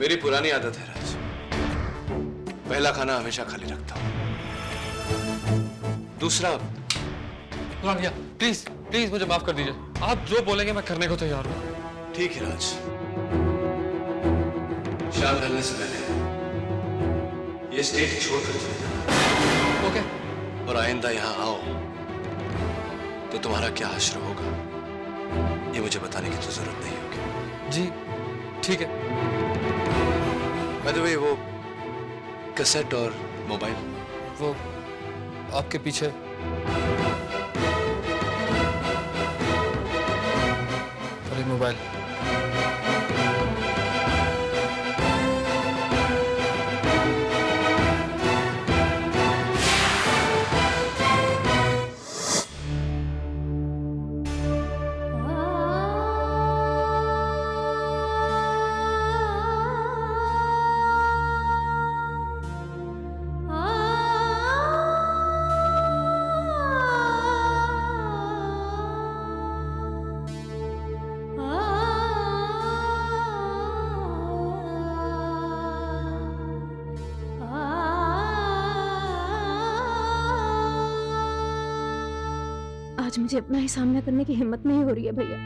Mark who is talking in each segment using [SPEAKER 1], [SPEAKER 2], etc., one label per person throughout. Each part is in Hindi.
[SPEAKER 1] मेरी पुरानी आदत है राज, पहला खाना हमेशा खाली रखता हूं, दूसरा।
[SPEAKER 2] भैया प्लीज प्लीज मुझे माफ कर दीजिए, आप जो बोलेंगे मैं करने को तैयार हूँ।
[SPEAKER 1] ठीक है राज, शाम ढलने से पहले ये स्टेट छोड़कर चले जाना।
[SPEAKER 2] ओके।
[SPEAKER 1] और आइंदा यहां आओ तो तुम्हारा क्या हश्र होगा ये मुझे बताने की तो जरूरत नहीं होगी।
[SPEAKER 2] जी ठीक है।
[SPEAKER 1] बाय द वे, वो कैसेट और मोबाइल
[SPEAKER 2] वो आपके पीछे। अरे मोबाइल।
[SPEAKER 3] आज मुझे अपना ही सामना करने की हिम्मत नहीं हो रही है भैया।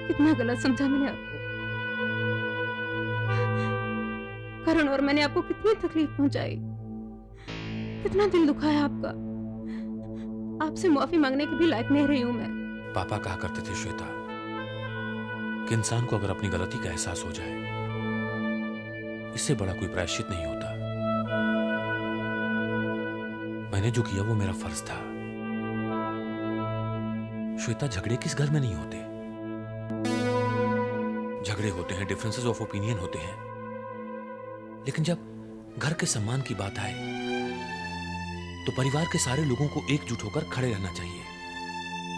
[SPEAKER 3] कितना गलत समझा मैंने आपको। करण और मैंने आपको कितनी तकलीफ पहुंचाई, कितना दिल दुखाया आपका। आपसे माफी मांगने के भी लायक नहीं रही हूं मैं।
[SPEAKER 4] पापा कहा करते थे श्वेता कि इंसान को अगर अपनी गलती का एहसास हो जाए, इससे बड़ा कोई प्रायश्चित नहीं होता। मैंने जो किया वो मेरा फर्ज था। श्वेता, झगड़े किस घर में नहीं होते? झगड़े होते हैं, डिफरेंसेस ऑफ ओपिनियन होते हैं, लेकिन जब घर के सम्मान की बात आए तो परिवार के सारे लोगों को एकजुट होकर खड़े रहना चाहिए।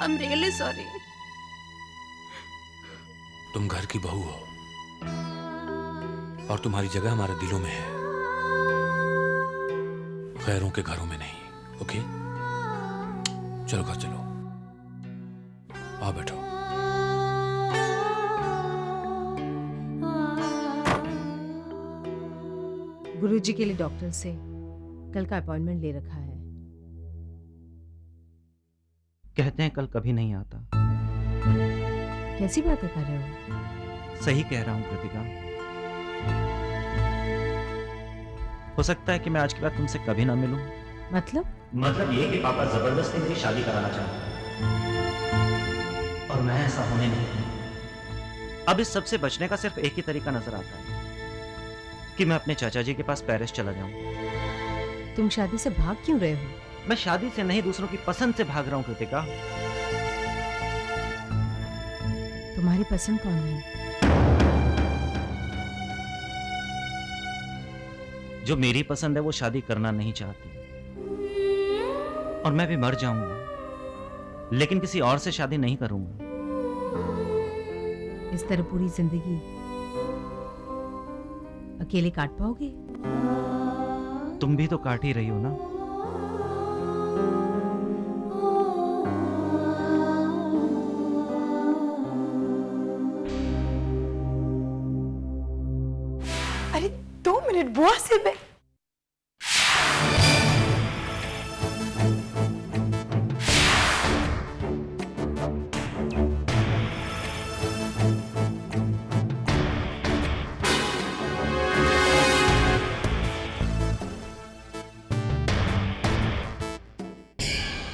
[SPEAKER 3] I'm really sorry।
[SPEAKER 4] तुम घर की बहू हो और तुम्हारी जगह हमारे दिलों में है, गैरों के घरों में नहीं। ओके, चलो घर चलो, आओ बैठो।
[SPEAKER 5] गुरुजी के लिए डॉक्टर से कल का अपॉइंटमेंट ले रखा है।
[SPEAKER 6] कहते हैं कल कभी नहीं आता।
[SPEAKER 5] कैसी बातें कर रहे हो?
[SPEAKER 6] सही कह रहा हूं कृतिका। हो सकता है कि मैं आज के बाद तुमसे कभी ना मिलूं।
[SPEAKER 5] मतलब
[SPEAKER 6] ये कि पापा जबरदस्ती मेरी शादी कराना चाहते हैं और मैं ऐसा होने नहीं दूंगा। अब इस सब से बचने का सिर्फ एक ही तरीका नजर आता है कि मैं अपने चाचा जी के पास पेरिस चला जाऊं।
[SPEAKER 5] तुम शादी से भाग क्यों रहे हो?
[SPEAKER 6] मैं शादी से नहीं, दूसरों की पसंद से भाग रहा हूं कृतिका।
[SPEAKER 5] तुम्हारी पसंद कौन है?
[SPEAKER 6] जो मेरी पसंद है वो शादी करना नहीं चाहती, और मैं भी मर जाऊंगा लेकिन किसी और से शादी नहीं करूंगा।
[SPEAKER 5] इस तरह पूरी जिंदगी अकेले काट पाओगे?
[SPEAKER 6] तुम भी तो काट ही रही हो ना।
[SPEAKER 7] अरे 2 मिनट बुआ से मैं।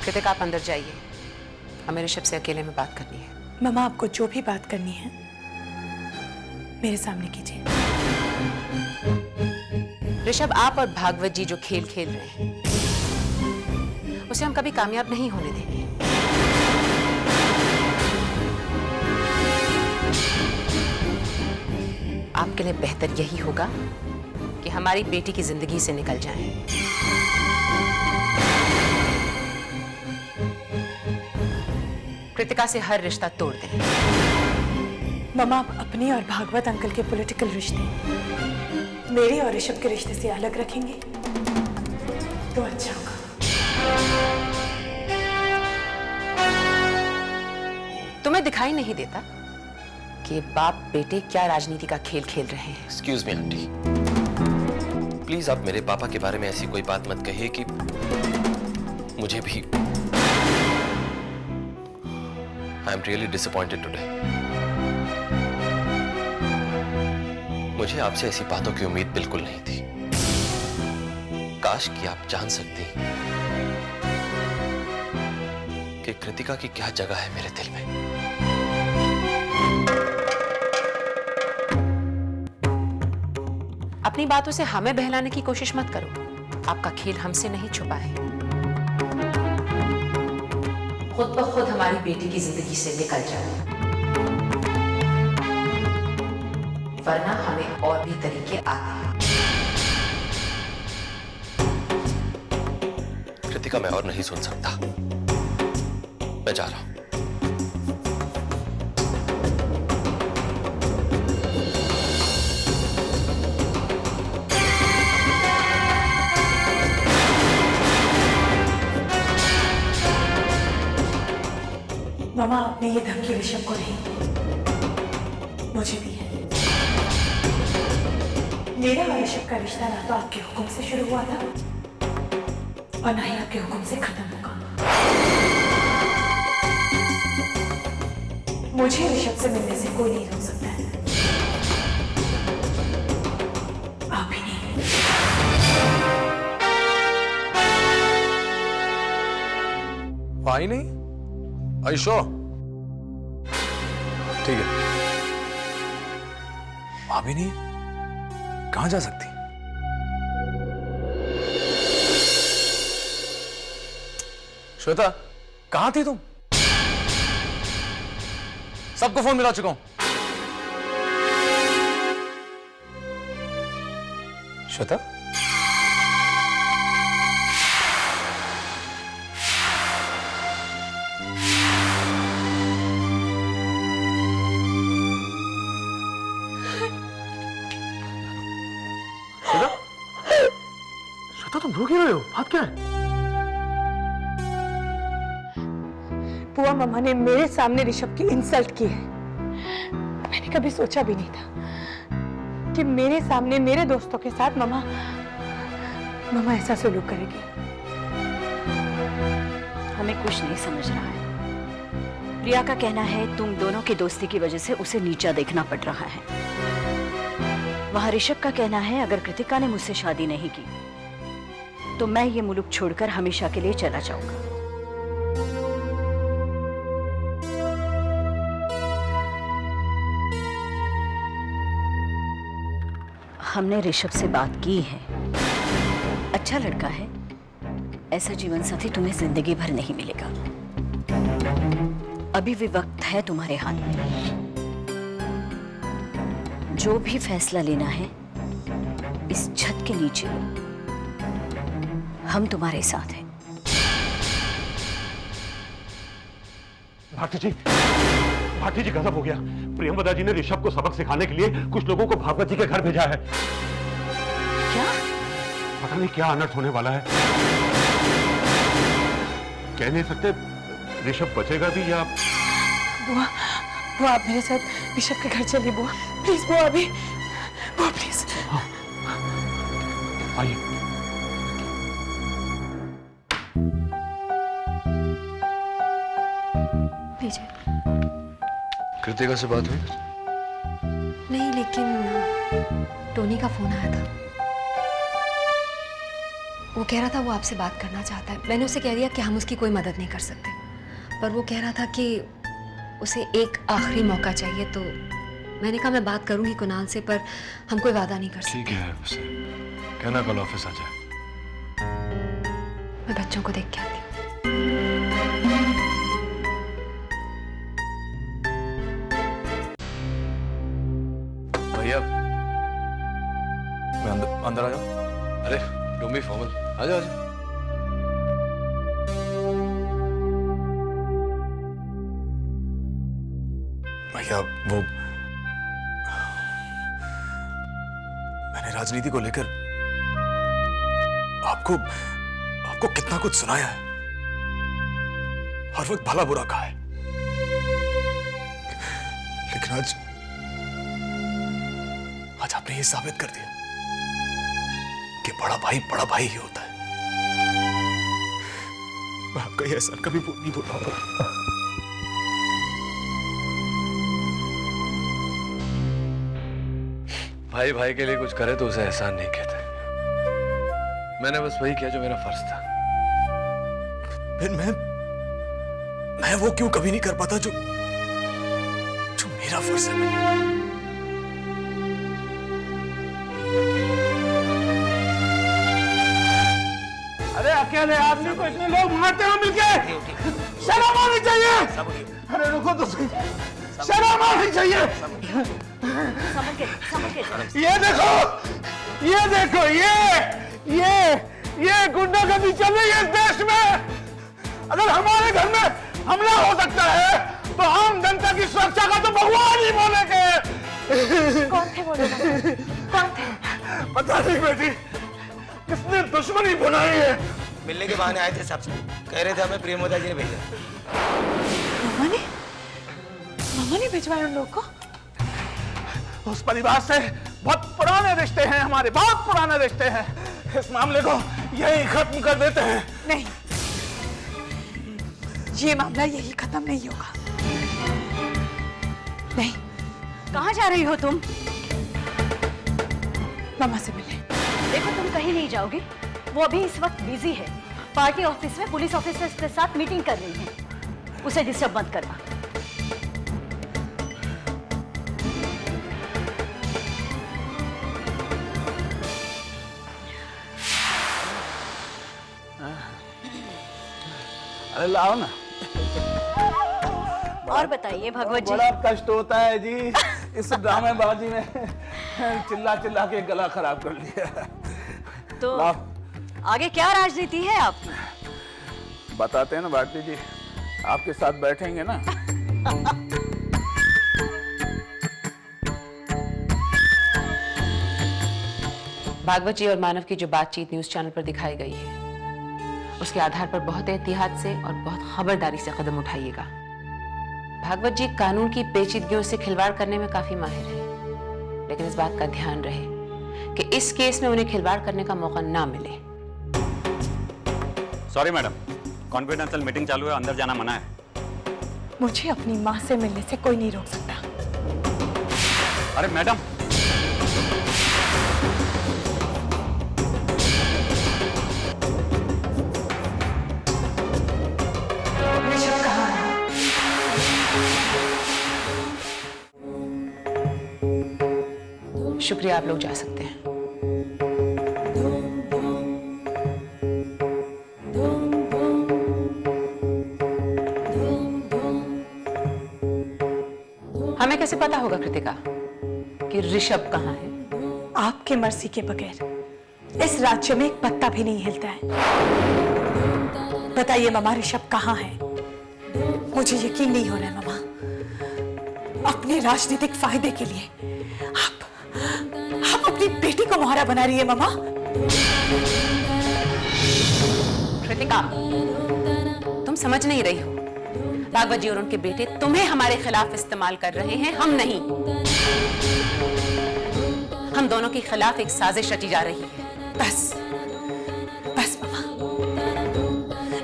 [SPEAKER 8] कृतिका, आप अंदर जाइए, हमें ऋषभ से अकेले में बात करनी है।
[SPEAKER 7] मम्मा, आपको जो भी बात करनी है मेरे सामने कीजिए।
[SPEAKER 8] ऋषभ, आप और भागवत जी जो खेल खेल रहे हैं उसे हम कभी कामयाब नहीं होने देंगे। आपके लिए बेहतर यही होगा कि हमारी बेटी की जिंदगी से निकल जाएं। कृतिका से हर रिश्ता तोड़ दें।
[SPEAKER 7] मम्मा, आप अपने और भागवत अंकल के पॉलिटिकल रिश्ते मेरे और ऋषभ के रिश्ते से अलग रखेंगे तो अच्छा होगा।
[SPEAKER 8] तुम्हें दिखाई नहीं देता कि ये बाप बेटे क्या राजनीति का खेल खेल रहे हैं।
[SPEAKER 9] एक्सक्यूज मी आंटी, प्लीज आप मेरे पापा के बारे में ऐसी कोई बात मत कहिए कि मुझे भी। I am really disappointed today. मुझे आपसे ऐसी बातों की उम्मीद बिल्कुल नहीं थी। काश कि आप जान सकती कि कृतिका की क्या जगह है मेरे दिल में।
[SPEAKER 8] अपनी बातों से हमें बहलाने की कोशिश मत करो। आपका खेल हमसे नहीं छुपा है। खुद ब खुद हमारी बेटी की जिंदगी से निकल जाओ, वरना हमें और भी तरीके आते हैं।
[SPEAKER 9] कृतिका, मैं और नहीं सुन सकता। मैं जा रहा हूं।
[SPEAKER 7] मामा, आपने ये धमकी ऋषभ को नहीं, मुझे दी है। मेरा और ऋषभ का रिश्ता ना तो आपके हुक्म से शुरू हुआ था और ना ही आपके हुक्म से खत्म होगा। मुझे ऋषभ से मिलने से कोई नहीं रोक सकता है, आप भी नहीं।
[SPEAKER 1] आई नहीं? Are you sure? ठीक है। भाभी नहीं, कहां जा सकती? श्वेता, कहां थी तुम? सबको फोन मिला चुका हूं। श्वेता, तुम रो क्यों रहे हो? बात क्या है?
[SPEAKER 7] बुआ, मम्मा ने मेरे सामने ऋषभ की इंसल्ट की है। मैंने कभी सोचा भी नहीं था कि मेरे सामने मेरे दोस्तों के साथ मम्मा ऐसा सलूक करेगी।
[SPEAKER 10] हमें कुछ नहीं समझ रहा है। प्रिया का कहना है तुम दोनों की दोस्ती की वजह से उसे नीचा देखना पड़ रहा है। वहां ऋषभ का कहना है अगर कृतिका ने मुझसे शादी नहीं की तो मैं ये मुल्क छोड़कर हमेशा के लिए चला जाऊंगा। हमने ऋषभ से बात की है, अच्छा लड़का है, ऐसा जीवन साथी तुम्हें जिंदगी भर नहीं मिलेगा। अभी भी वक्त है तुम्हारे हाथ में। जो भी फैसला लेना है इस छत के नीचे लो, हम तुम्हारे साथ हैं।
[SPEAKER 11] भारती जी गजब हो गया। प्रियंवदा जी ने ऋषभ को सबक सिखाने के लिए कुछ लोगों को भागवत जी के घर भेजा है।
[SPEAKER 10] क्या?
[SPEAKER 11] पता नहीं क्या अनर्थ होने वाला है। कह नहीं सकते ऋषभ बचेगा भी या।
[SPEAKER 7] बुआ, आप मेरे साथ ऋषभ के घर चलिए बुआ, प्लीज बुआ, अभी बुआ प्लीज।
[SPEAKER 11] आइए।
[SPEAKER 1] कृतिका से बात हुई?
[SPEAKER 3] नहीं, लेकिन टोनी का फोन आया था। वो कह रहा था वो आपसे बात करना चाहता है। मैंने उसे कह दिया कि हम उसकी कोई मदद नहीं कर सकते, पर वो कह रहा था कि उसे एक आखिरी मौका चाहिए। तो मैंने कहा मैं बात करूंगी कुणाल से, पर हम कोई वादा नहीं कर सकते।
[SPEAKER 1] ठीक है, उसे कहना कल ऑफिस आ जाए।
[SPEAKER 3] मैं बच्चों को देख के आती हूँ।
[SPEAKER 1] भैया, मैं अंदर आ जाऊं? अरे डोंट बी फॉर्मल, आ जाओ। भैया, वो मैंने राजनीति को लेकर आपको कितना कुछ सुनाया है, हर वक्त भला बुरा कहा है, लेकिन आज आपने ये साबित कर दिया कि बड़ा भाई ही होता है। मैं आपका ये एहसान कभी नहीं भूल पाऊंगा। भाई भाई के लिए कुछ करे तो उसे एहसान नहीं कहते। मैंने बस वही किया जो मेरा फर्ज था। फिर मैं वो क्यों कभी नहीं कर पाता जो मेरा फर्ज है।
[SPEAKER 11] अरे अकेले आदमी को इतने लोग मारते हो मिलके, शर्म आनी चाहिए। अरे रुको तो सही, शर्म आनी चाहिए। ये देखो, ये गुंडागर्दी चल रही है इस देश में। अगर हमारे घर में हमला हो सकता है तो हम जनता की सुरक्षा का तो भगवान ही बोलेंगे।
[SPEAKER 7] कौन थे वो लोग? कौन थे?
[SPEAKER 11] पता नहीं बेटी, किसने दुश्मनी बनाई है।
[SPEAKER 12] मिलने के बहाने आए थे सबसे, कह रहे थे हमें प्रेमोदा जी ने भेजा।
[SPEAKER 7] मामा ने भिजवाया उन लोगों को?
[SPEAKER 11] उस परिवार से बहुत पुराने रिश्ते हैं हमारे, बहुत पुराने रिश्ते हैं। इस मामले को यही खत्म कर देते हैं।
[SPEAKER 7] नहीं, ये मामला यही खत्म नहीं होगा। नहीं।
[SPEAKER 10] कहाँ जा रही हो तुम?
[SPEAKER 7] मामा से मिलने।
[SPEAKER 10] देखो तुम कहीं नहीं जाओगी, वो अभी इस वक्त बिजी है। पार्टी ऑफिस में पुलिस ऑफिसर्स के साथ मीटिंग कर रही है। उसे डिस्टर्ब मत करना।
[SPEAKER 11] अरे लाओ ना।
[SPEAKER 10] और बताइए भगवत जी।
[SPEAKER 11] बड़ा कष्ट होता है जी इस ड्रामेबाजी में। चिल्ला चिल्ला के गला खराब कर लिया।
[SPEAKER 10] तो आगे क्या राजनीति है आपकी?
[SPEAKER 11] बताते हैं ना भारती जी, आपके साथ बैठेंगे ना।
[SPEAKER 8] भागवत जी और मानव की जो बातचीत न्यूज चैनल पर दिखाई गई है, उसके आधार पर बहुत एहतियात से और बहुत खबरदारी से कदम उठाइएगा। भागवत जी कानून की पेचीदगियों से खिलवाड़ करने में काफी माहिर है, लेकिन इस बात का ध्यान रहे कि इस केस में उन्हें खिलवाड़ करने का मौका ना मिले।
[SPEAKER 13] सॉरी मैडम, कॉन्फिडेंशियल मीटिंग चालू है, अंदर जाना मना है।
[SPEAKER 7] मुझे अपनी माँ से मिलने से कोई नहीं रोक सकता।
[SPEAKER 13] अरे मैडम,
[SPEAKER 8] शुक्रिया, आप लोग जा सकते हैं। हमें कैसे पता होगा कृतिका कि ऋषभ कहाँ है?
[SPEAKER 7] आपके मर्जी के बगैर इस राज्य में एक पत्ता भी नहीं हिलता है। बताइए मामा, ऋषभ कहाँ है? मुझे यकीन नहीं हो रहा है मामा। अपने राजनीतिक फायदे के लिए आप अपनी बेटी को मोहरा बना रही है मामा।
[SPEAKER 8] कृतिका, तुम समझ नहीं रही हो। भागवत जी और उनके बेटे तुम्हें हमारे खिलाफ इस्तेमाल कर रहे हैं, हम नहीं। हम दोनों के खिलाफ एक साजिश रची जा रही है।
[SPEAKER 7] बस बस मामा,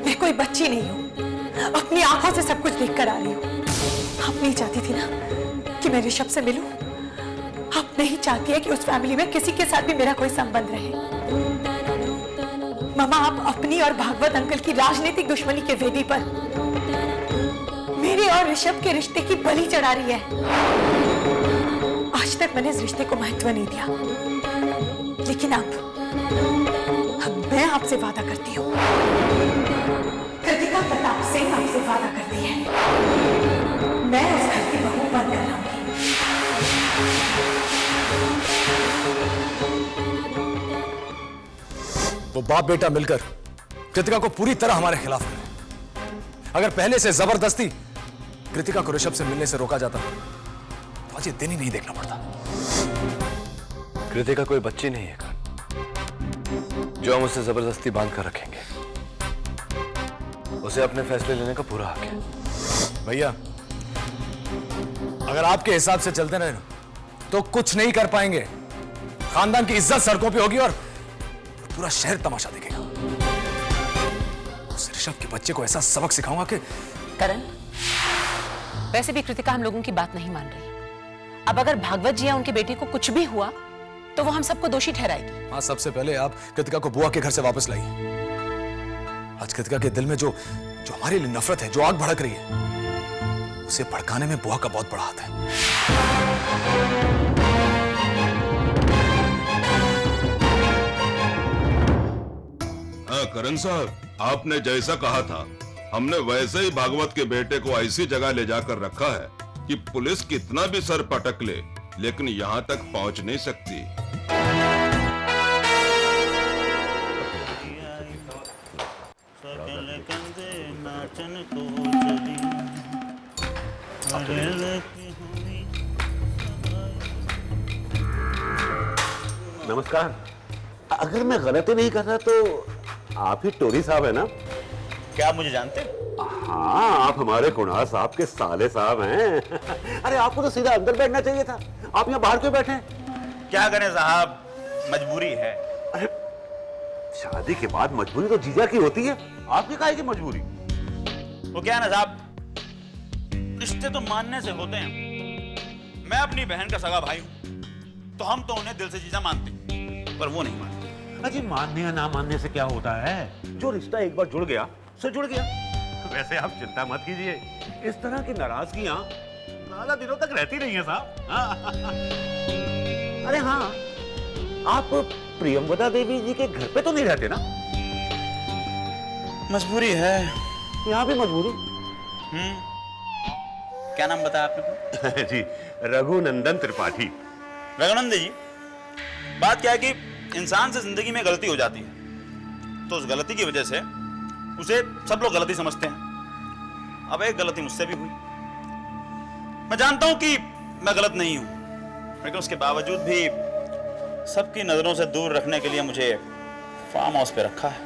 [SPEAKER 7] मैं कोई बच्ची नहीं हूँ, अपनी आंखों से सब कुछ देख कर आ रही हूँ। आप नहीं चाहती थी ना कि मैं ऋषभ से मिलूं? आप नहीं चाहती है कि उस फैमिली में किसी के साथ भी मेरा कोई संबंध रहे? मामा, आप अपनी और भागवत अंकल की राजनीतिक दुश्मनी के वेदी पर मेरे और ऋषभ के रिश्ते की बलि चढ़ा रही है। आज तक मैंने इस रिश्ते को महत्व नहीं दिया, लेकिन अब मैं आपसे वादा करती हूँ, कृतिका प्रताप सिंह आपसे वादा करती है, मैं उस घर की बहू बन कर रहूंगी।
[SPEAKER 1] वो बाप बेटा मिलकर कृतिका को पूरी तरह हमारे खिलाफ करें। अगर पहले से जबरदस्ती कृतिका को ऋषभ से मिलने से रोका जाता तो आज ये दिन ही नहीं देखना पड़ता। कृतिका कोई बच्ची नहीं है जो हम उसे जबरदस्ती बांध कर रखेंगे। उसे अपने फैसले लेने का पूरा हक है। भैया, अगर आपके हिसाब से चलते रहे तो कुछ नहीं कर पाएंगे। खानदान की इज्जत सड़कों पे होगी और पूरा शहर तमाशा देखेगा। उस ऋषभ के बच्चे को ऐसा सबक सिखाऊंगा कि
[SPEAKER 8] करण, वैसे भी कृतिका हम लोगों की बात नहीं मान रही। अब अगर भागवत जी या उनकी बेटी को कुछ भी हुआ तो वो हम सबको दोषी ठहराएगी।
[SPEAKER 1] हाँ, सबसे पहले आप कृतिका को बुआ के घर से वापस लाइए। आज कृतिका के दिल में जो हमारे लिए नफरत है, जो आग भड़क रही है, उसे भड़काने में बुआ का बहुत बड़ा हाथ है।
[SPEAKER 14] हाँ करण साहब, आपने जैसा कहा था हमने वैसे ही भागवत के बेटे को ऐसी जगह ले जाकर रखा है कि पुलिस कितना भी सर पटक ले लेकिन यहाँ तक पहुँच नहीं सकती।
[SPEAKER 11] नमस्कार। अगर मैं गलती नहीं कर रहा तो आप ही टोरी साहब है ना?
[SPEAKER 12] क्या आप मुझे जानते हैं?
[SPEAKER 11] हाँ, आप हमारे कुणाल साहब के साले साहब हैं। अरे आपको तो सीधा अंदर बैठना चाहिए था, आप यहाँ बाहर क्यों बैठे हैं?
[SPEAKER 12] क्या करें साहब, मजबूरी है।
[SPEAKER 11] अरे शादी के बाद मजबूरी तो जीजा की होती है, आपकी काहे की मजबूरी?
[SPEAKER 12] वो क्या है ना साहब, रिश्ते तो मानने से होते हैं। मैं अपनी बहन का सगा भाई हूं तो हम तो उन्हें दिल से जीजा मानते हैं, पर वो नहीं मानते।
[SPEAKER 11] अजी मानने या ना मानने से क्या होता है, जो रिश्ता एक बार जुड़ गया सो जुड़ गया। वैसे आप चिंता मत कीजिए, इस तरह की नाराजगियां ज्यादा दिनों तक रहती नहीं है साहब। अरे हाँ, आप प्रियंवदा देवी जी के घर पे तो नहीं रहते ना?
[SPEAKER 12] मजबूरी है।
[SPEAKER 11] यहाँ भी मजबूरी?
[SPEAKER 12] क्या नाम बताया आपने?
[SPEAKER 11] जी, रघुनंदन त्रिपाठी।
[SPEAKER 12] रघुनंदन जी, बात क्या है कि इंसान से जिंदगी में गलती हो जाती है तो उस गलती की वजह से उसे सब लोग गलती समझते हैं। अब एक गलती मुझसे भी हुई। मैं जानता हूं कि मैं गलत नहीं हूं, लेकिन उसके बावजूद भी सबकी नजरों से दूर रखने के लिए मुझे फार्म हाउस पे रखा है।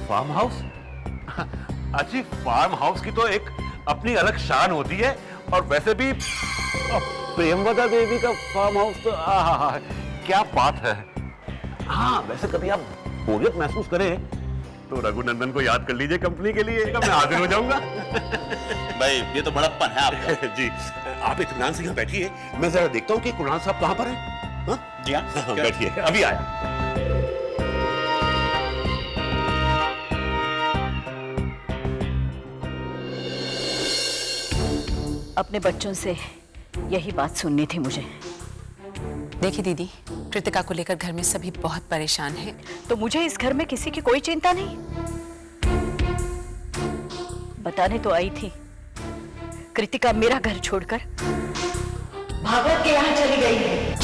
[SPEAKER 11] Farm house? अच्छी, फार्म हाउस की तो एक अपनी अलग शान होती है, और वैसे भी प्रेमवदा देवी का फार्म हाउस तो क्या बात है। हाँ, वैसे कभी आप बोरियत महसूस करें तो रघुनंदन को याद कर लीजिए कंपनी के लिए, मैं हाजिर हो जाऊंगा।
[SPEAKER 12] भाई ये तो बड़प्पन है आपका।
[SPEAKER 11] जी, आप इत्मीनान से यहाँ बैठिए, मैं जरा देखता हूँ कि कुणाल साहब कहाँ पर हैं। हाँ?
[SPEAKER 12] जी हाँ,
[SPEAKER 11] बैठिए, अभी आया।
[SPEAKER 10] अपने बच्चों से यही बात सुननी थी मुझे।
[SPEAKER 8] देखिए दीदी, कृतिका को लेकर घर में सभी बहुत परेशान हैं।
[SPEAKER 10] तो मुझे इस घर में किसी की कोई चिंता नहीं? बताने तो आई थी, कृतिका मेरा घर छोड़कर भागवत के यहाँ चली गई है।